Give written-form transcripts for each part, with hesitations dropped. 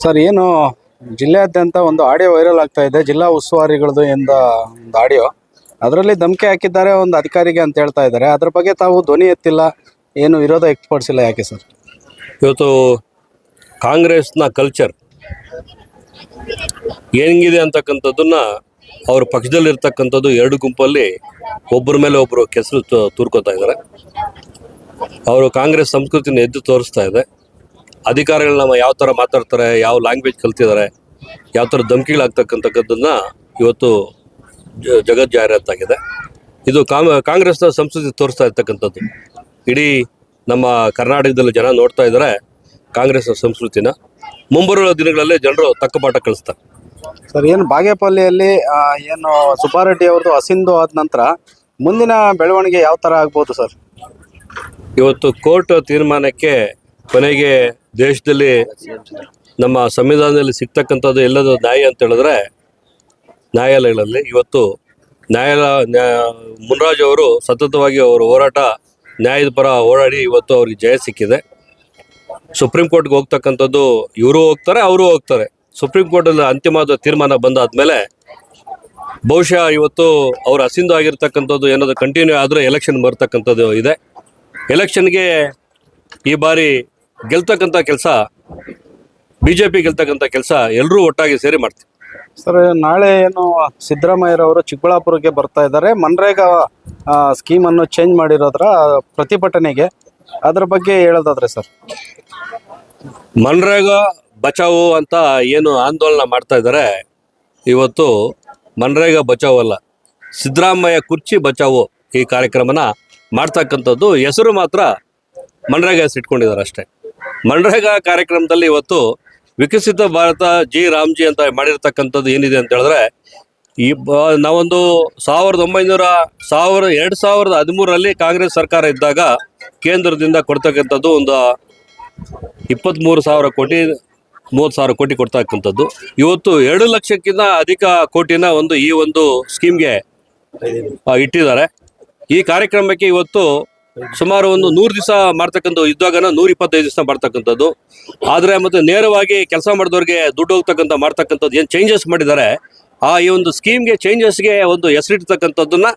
Sir ಏನು ಜಿಲ್ಲೆಯಾದ್ಯಂತ ಒಂದು ಆಡಿಯೋ ವೈರಲ್ ಆಗ್ತಾ ಇದೆ, ಜಿಲ್ಲಾ ಉಸ್ತುವಾರಿಗಳದ್ದು ಎಂದ ಒಂದು ಆಡಿಯೋ. ಅದರಲ್ಲಿ ಧಮಕಿ ಹಾಕಿದ್ದಾರೆ ಒಂದು ಅಧಿಕಾರಿಗೆ ಅಂತ ಹೇಳ್ತಾ ಇದ್ದಾರೆ. ಅದ್ರ ಬಗ್ಗೆ ತಾವು ಧ್ವನಿ ಎತ್ತಿಲ್ಲ, ಏನು ವಿರೋಧ ವ್ಯಕ್ತಪಡಿಸಿಲ್ಲ, ಯಾಕೆ ಸರ್? ಇವತ್ತು ಕಾಂಗ್ರೆಸ್ನ ಕಲ್ಚರ್ ಹೆಂಗಿದೆ ಅಂತಕ್ಕಂಥದ್ದನ್ನ ಅವ್ರ ಪಕ್ಷದಲ್ಲಿರ್ತಕ್ಕಂಥದ್ದು ಎರಡು ಗುಂಪಲ್ಲಿ ಒಬ್ಬರ ಮೇಲೆ ಒಬ್ಬರು ಕೆಸರು ತೂರ್ಕೋತಾ ಇದ್ದಾರೆ. ಅವರು ಕಾಂಗ್ರೆಸ್ ಸಂಸ್ಕೃತಿನ ಎದ್ದು ತೋರಿಸ್ತಾ ಇದೆ. ಅಧಿಕಾರಿಗಳನ್ನ ಯಾವ ಥರ ಮಾತಾಡ್ತಾರೆ, ಯಾವ ಲ್ಯಾಂಗ್ವೇಜ್ ಕಲ್ತಿದ್ದಾರೆ, ಯಾವ ಥರ ಧಮಕಿಗಳಾಗ್ತಕ್ಕಂಥದ್ದನ್ನ ಇವತ್ತು ಜಗತ್ ಜಾಹೀರಾತಾಗಿದೆ. ಇದು ಕಾಂಗ್ರೆಸ್ನ ಸಂಸ್ಕೃತಿ ತೋರಿಸ್ತಾ ಇರ್ತಕ್ಕಂಥದ್ದು. ಇಡೀ ನಮ್ಮ ಕರ್ನಾಟಕದಲ್ಲಿ ಜನ ನೋಡ್ತಾ ಇದ್ದಾರೆ ಕಾಂಗ್ರೆಸ್ನ ಸಂಸ್ಕೃತಿನ. ಮುಂಬರುವ ದಿನಗಳಲ್ಲಿ ಜನರು ತಕ್ಕ ಪಾಠ ಕಳಿಸ್ತಾರೆ. ಸರ್, ಏನು ಬಾಗೇಪಲ್ಲಿಯಲ್ಲಿ ಏನು ಸುಬ್ಬಾರೆಡ್ಡಿ ಅವ್ರದ್ದು ಅಸಿಂಧು ಆದ ನಂತರ ಮುಂದಿನ ಬೆಳವಣಿಗೆ ಯಾವ ಥರ ಆಗ್ಬೋದು ಸರ್? ಇವತ್ತು ಕೋರ್ಟ್ ತೀರ್ಮಾನಕ್ಕೆ ಕೊನೆಗೆ ದೇಶದಲ್ಲಿ ನಮ್ಮ ಸಂವಿಧಾನದಲ್ಲಿ ಸಿಗ್ತಕ್ಕಂಥದ್ದು ಎಲ್ಲದು ನ್ಯಾಯ ಅಂತ ಹೇಳಿದ್ರೆ ನ್ಯಾಯಾಲಯಗಳಲ್ಲಿ ಇವತ್ತು ಮುನ್ರಾಜ್ ಅವರು ಸತತವಾಗಿ ಅವರ ಹೋರಾಟ ನ್ಯಾಯದ ಪರ ಹೋರಾಡಿ ಇವತ್ತು ಅವ್ರಿಗೆ ಜಯ ಸಿಕ್ಕಿದೆ. ಸುಪ್ರೀಂ ಕೋರ್ಟ್ಗೆ ಹೋಗ್ತಕ್ಕಂಥದ್ದು ಇವರು ಹೋಗ್ತಾರೆ, ಅವರು ಹೋಗ್ತಾರೆ. ಸುಪ್ರೀಂ ಕೋರ್ಟಲ್ಲಿ ಅಂತಿಮವಾದ ತೀರ್ಮಾನ ಬಂದಾದ್ಮೇಲೆ ಬಹುಶಃ ಇವತ್ತು ಅವ್ರು ಅಸಿಂಧು ಆಗಿರ್ತಕ್ಕಂಥದ್ದು ಏನಾದರೂ ಕಂಟಿನ್ಯೂ ಆದರೆ ಎಲೆಕ್ಷನ್ ಬರ್ತಕ್ಕಂಥದ್ದು ಇದೆ. ಎಲೆಕ್ಷನ್ಗೆ ಈ ಬಾರಿ ಗೆಲ್ತಕ್ಕಂಥ ಕೆಲಸ BJP ಗೆಲ್ತಕ್ಕಂಥ ಕೆಲಸ ಎಲ್ಲರೂ ಒಟ್ಟಾಗಿ ಸೇರಿ ಮಾಡ್ತೀವಿ. ಸರ್, ನಾಳೆ ಏನು ಸಿದ್ದರಾಮಯ್ಯರವರು ಚಿಕ್ಕಬಳ್ಳಾಪುರಕ್ಕೆ ಬರ್ತಾ ಇದ್ದಾರೆ, ಮನ್ರೇಗಾ ಸ್ಕೀಮನ್ನು ಚೇಂಜ್ ಮಾಡಿರೋದ್ರ ಪ್ರತಿಭಟನೆಗೆ, ಅದ್ರ ಬಗ್ಗೆ ಹೇಳೋದಾದ್ರೆ ಸರ್? ಮನ್ರೇಗಾ ಬಚಾವು ಅಂತ ಏನು ಆಂದೋಲನ ಮಾಡ್ತಾ ಇದ್ದಾರೆ, ಇವತ್ತು ಮನ್ರೇಗಾ ಬಚಾವು ಅಲ್ಲ, ಸಿದ್ದರಾಮಯ್ಯ ಕುರ್ಚಿ ಬಚಾವು ಈ ಕಾರ್ಯಕ್ರಮನ ಮಾಡ್ತಕ್ಕಂಥದ್ದು. ಹೆಸರು ಮಾತ್ರ ಮನ್ರೇಗಾ ಇಟ್ಕೊಂಡಿದ್ದಾರೆ ಅಷ್ಟೇ. ಮನ್ರೇಗಾ ಕಾರ್ಯಕ್ರಮದಲ್ಲಿ ಇವತ್ತು ವಿಕಸಿತ ಭಾರತ ರಾಮ್ಜಿ ಅಂತ ಮಾಡಿರ್ತಕ್ಕಂಥದ್ದು ಏನಿದೆ ಅಂತ ಹೇಳಿದ್ರೆ, ನಾವೊಂದು 2013ರಲ್ಲಿ ಕಾಂಗ್ರೆಸ್ ಸರ್ಕಾರ ಇದ್ದಾಗ ಕೇಂದ್ರದಿಂದ ಕೊಡ್ತಕ್ಕಂಥದ್ದು ಒಂದು 23,000 ಕೋಟಿ 30,000 ಕೋಟಿ ಕೊಡ್ತಕ್ಕಂಥದ್ದು. ಇವತ್ತು 2 ಲಕ್ಷಕ್ಕಿಂತ ಅಧಿಕ ಕೋಟಿನ ಈ ಒಂದು ಸ್ಕೀಮ್ಗೆ ಇಟ್ಟಿದ್ದಾರೆ. ಈ ಕಾರ್ಯಕ್ರಮಕ್ಕೆ ಇವತ್ತು ಸುಮಾರು 100 ದಿವಸ ಮಾಡ್ತಕ್ಕಂಥ ಇದ್ದಾಗನ 125 ದಿವಸ ಮಾಡ್ತಕ್ಕಂಥದ್ದು. ಆದರೆ ಮತ್ತು ನೇರವಾಗಿ ಕೆಲಸ ಮಾಡಿದವ್ರಿಗೆ ದುಡ್ಡು ಹೋಗ್ತಕ್ಕಂಥ ಮಾಡ್ತಕ್ಕಂಥದ್ದು ಏನು ಚೇಂಜಸ್ ಮಾಡಿದ್ದಾರೆ, ಈ ಒಂದು ಸ್ಕೀಮ್ಗೆ ಚೇಂಜಸ್ಗೆ ಒಂದು ಹೆಸರಿಡ್ತಕ್ಕಂಥದ್ದನ್ನ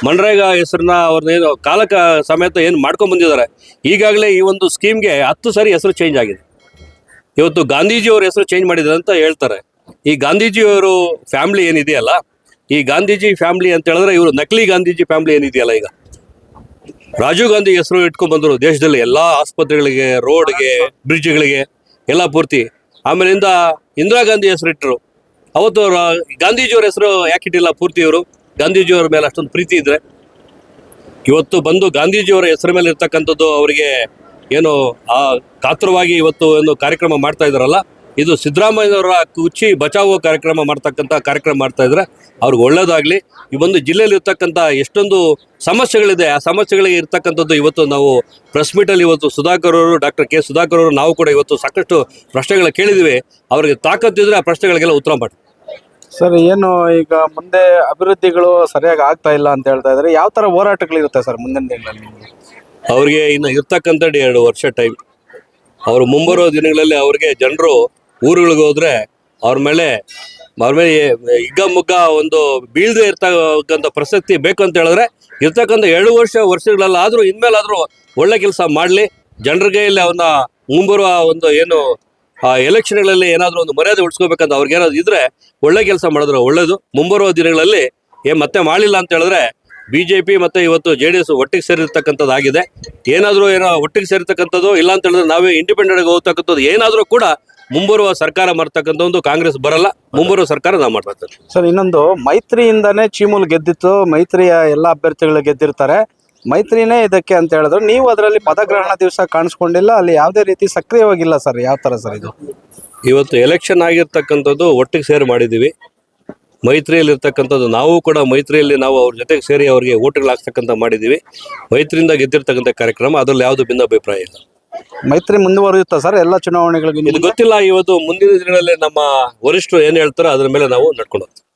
ಮನ್ರೇಗಾ ಹೆಸರನ್ನ ಅವ್ರನ್ನೇನು ಕಾಲಕ ಸಮೇತ ಏನು ಮಾಡ್ಕೊಂಡು ಬಂದಿದ್ದಾರೆ. ಈಗಾಗಲೇ ಈ ಒಂದು ಸ್ಕೀಮ್ಗೆ 10 ಸಾರಿ ಹೆಸರು ಚೇಂಜ್ ಆಗಿದೆ. ಇವತ್ತು ಗಾಂಧೀಜಿಯವ್ರ ಹೆಸರು ಚೇಂಜ್ ಮಾಡಿದ್ದಾರೆ ಅಂತ ಹೇಳ್ತಾರೆ. ಈ ಗಾಂಧೀಜಿಯವರು ಫ್ಯಾಮ್ಲಿ ಏನಿದೆಯಲ್ಲ, ಈ ಗಾಂಧೀಜಿ ಫ್ಯಾಮ್ಲಿ ಅಂತ ಹೇಳಿದ್ರೆ ಇವರು ನಕಲಿ ಗಾಂಧೀಜಿ ಫ್ಯಾಮ್ಲಿ ಏನಿದೆಯಲ್ಲ, ಈಗ ರಾಜೀವ್ ಗಾಂಧಿ ಹೆಸರು ಇಟ್ಕೊಂಡು ಬಂದರು ದೇಶದಲ್ಲಿ ಎಲ್ಲ ಆಸ್ಪತ್ರೆಗಳಿಗೆ, ರೋಡ್ಗೆ, ಬ್ರಿಡ್ಜ್ಗಳಿಗೆ ಎಲ್ಲ ಪೂರ್ತಿ. ಆಮೇಲಿಂದ ಇಂದಿರಾ ಗಾಂಧಿ ಹೆಸರು ಇಟ್ಟರು. ಅವತ್ತು ಗಾಂಧೀಜಿಯವ್ರ ಹೆಸರು ಯಾಕಿಟ್ಟಿಲ್ಲ ಪೂರ್ತಿ? ಇವರು ಗಾಂಧೀಜಿಯವ್ರ ಮೇಲೆ ಅಷ್ಟೊಂದು ಪ್ರೀತಿ ಇದ್ರೆ ಇವತ್ತು ಬಂದು ಗಾಂಧೀಜಿಯವರ ಹೆಸರ ಮೇಲೆ ಇರ್ತಕ್ಕಂಥದ್ದು ಅವರಿಗೆ ಏನು ಕಾತರವಾಗಿ ಇವತ್ತು ಒಂದು ಕಾರ್ಯಕ್ರಮ ಮಾಡ್ತಾ ಇದ್ದಾರಲ್ಲ, ಇದು ಸಿದ್ದರಾಮಯ್ಯನವರ ಕುರ್ಚಿ ಬಚಾವೋ ಕಾರ್ಯಕ್ರಮ ಮಾಡ್ತಾ ಇದ್ರೆ ಅವ್ರಿಗೆ ಒಳ್ಳೇದಾಗಲಿ. ಈ ಒಂದು ಜಿಲ್ಲೆಯಲ್ಲಿ ಇರ್ತಕ್ಕಂಥ ಎಷ್ಟೊಂದು ಸಮಸ್ಯೆಗಳಿದೆ, ಆ ಸಮಸ್ಯೆಗಳಿಗೆ ಇರ್ತಕ್ಕಂಥದ್ದು ಇವತ್ತು ನಾವು ಪ್ರೆಸ್ ಮೀಟಲ್ಲಿ ಇವತ್ತು ಡಾಕ್ಟರ್ ಕೆ ಸುಧಾಕರ್ ಅವರು ನಾವು ಕೂಡ ಇವತ್ತು ಸಾಕಷ್ಟು ಪ್ರಶ್ನೆಗಳ ಕೇಳಿದ್ವಿ. ಅವ್ರಿಗೆ ತಾಕತ್ತಿದ್ರೆ ಆ ಪ್ರಶ್ನೆಗಳಿಗೆಲ್ಲ ಉತ್ತರ ಮಾಡಿ. ಸರ್, ಏನು ಈಗ ಮುಂದೆ ಅಭಿವೃದ್ಧಿಗಳು ಸರಿಯಾಗಿ ಆಗ್ತಾ ಇಲ್ಲ ಅಂತ ಹೇಳ್ತಾ ಇದ್ದಾರೆ, ಯಾವ ಥರ ಹೋರಾಟಗಳಿರುತ್ತೆ ಸರ್ ಮುಂದಿನ ದಿನಗಳಲ್ಲಿ? ಅವ್ರಿಗೆ ಇನ್ನು ಇರ್ತಕ್ಕಂಥ 2 ವರ್ಷ ಟೈಮ್. ಅವರು ಮುಂಬರುವ ದಿನಗಳಲ್ಲಿ ಅವ್ರಿಗೆ ಜನರು ಊರುಗಳಿಗೆ ಹೋದ್ರೆ ಅವ್ರ ಮೇಲೆ ಹಿಗ್ಗಮುಗ್ಗ ಒಂದು ಬೀಳದೆ ಇರ್ತಕ್ಕಂಥ ಪ್ರಸಕ್ತಿ ಬೇಕು ಅಂತ ಹೇಳಿದ್ರೆ ಇರ್ತಕ್ಕಂಥ 2 ವರ್ಷಗಳಲ್ಲಾದರೂ ಇನ್ಮೇಲಾದರೂ ಒಳ್ಳೆ ಕೆಲಸ ಮಾಡಲಿ. ಜನರಿಗೆ ಇಲ್ಲಿ ಅವನ್ನ ಮುಂಬರುವ ಒಂದು ಏನು ಎಲೆಕ್ಷನ್ಗಳಲ್ಲಿ ಏನಾದರೂ ಒಂದು ಮರ್ಯಾದೆ ಉಳಿಸ್ಕೋಬೇಕಂತ ಅವ್ರಿಗೇನಾದ್ರು ಇದ್ರೆ ಒಳ್ಳೆ ಕೆಲಸ ಮಾಡಿದ್ರೆ ಒಳ್ಳೇದು. ಮುಂಬರುವ ದಿನಗಳಲ್ಲಿ ಮತ್ತೆ ಮಾಡಲಿಲ್ಲ ಅಂತ ಹೇಳಿದ್ರೆ BJP ಮತ್ತು ಇವತ್ತು JDS ಒಟ್ಟಿಗೆ ಸೇರಿರ್ತಕ್ಕಂಥದ್ದಾಗಿದೆ. ಏನಾದರೂ ಒಟ್ಟಿಗೆ ಸೇರಿರ್ತಕ್ಕಂಥದ್ದು ಇಲ್ಲ ಅಂತ ಹೇಳಿದ್ರೆ ನಾವೇ ಇಂಡಿಪೆಂಡೆಂಟ್ ಹೋಗ್ತಕ್ಕಂಥದ್ದು ಏನಾದರೂ ಕೂಡ ಮುಂಬರುವ ಸರ್ಕಾರ ಮಾಡ್ತಕ್ಕಂಥ ಒಂದು ಕಾಂಗ್ರೆಸ್ ಬರಲ್ಲ. ಮುಂಬರುವ ಸರ್ಕಾರ ನಾವು ಮಾಡ್ತಕ್ಕಂಥ. ಸರ್, ಇನ್ನೊಂದು ಮೈತ್ರಿಯಿಂದನೇ ಚೀಮೂಲ್ ಗೆದ್ದಿತ್ತು, ಮೈತ್ರಿಯ ಎಲ್ಲ ಅಭ್ಯರ್ಥಿಗಳು ಗೆದ್ದಿರ್ತಾರೆ, ಮೈತ್ರಿನೇ ಇದಕ್ಕೆ ಅಂತ ಹೇಳಿದ್ರು. ನೀವು ಅದರಲ್ಲಿ ಪದಗ್ರಹಣ ದಿವಸ ಕಾಣಿಸ್ಕೊಂಡಿಲ್ಲ, ಅಲ್ಲಿ ಯಾವುದೇ ರೀತಿ ಸಕ್ರಿಯವಾಗಿಲ್ಲ ಸರ್, ಯಾವ ಥರ ಸರ್ ಇದು? ಇವತ್ತು ಎಲೆಕ್ಷನ್ ಆಗಿರ್ತಕ್ಕಂಥದ್ದು ಒಟ್ಟಿಗೆ ಸೇರಿ ಮಾಡಿದ್ದೀವಿ. ಮೈತ್ರಿಯಲ್ಲಿ ಇರ್ತಕ್ಕಂಥದ್ದು ನಾವು ಕೂಡ ಮೈತ್ರಿಯಲ್ಲಿ ನಾವು ಅವ್ರ ಜೊತೆಗೆ ಸೇರಿ ಅವ್ರಿಗೆ ಓಟ್ಗಳು ಹಾಕ್ತಕ್ಕಂಥ ಮಾಡಿದ್ದೀವಿ. ಮೈತ್ರಿಯಿಂದ ಗೆದ್ದಿರ್ತಕ್ಕಂಥ ಕಾರ್ಯಕ್ರಮ, ಅದರಲ್ಲಿ ಯಾವುದು ಭಿನ್ನಾಭಿಪ್ರಾಯ ಇಲ್ಲ. ಮೈತ್ರಿ ಮುಂದುವರಿಯುತ್ತಾ ಸರ್ ಎಲ್ಲ ಚುನಾವಣೆಗಳಿಗೆ? ಇದು ಗೊತ್ತಿಲ್ಲ. ಇವತ್ತು ಮುಂದಿನ ದಿನಗಳಲ್ಲಿ ನಮ್ಮ ವರಿಷ್ಠರು ಏನು ಹೇಳ್ತಾರೋ ಅದ್ರ ಮೇಲೆ ನಾವು ನಡ್ಕೊಂಡು ಹೋಗ್ತೀವಿ.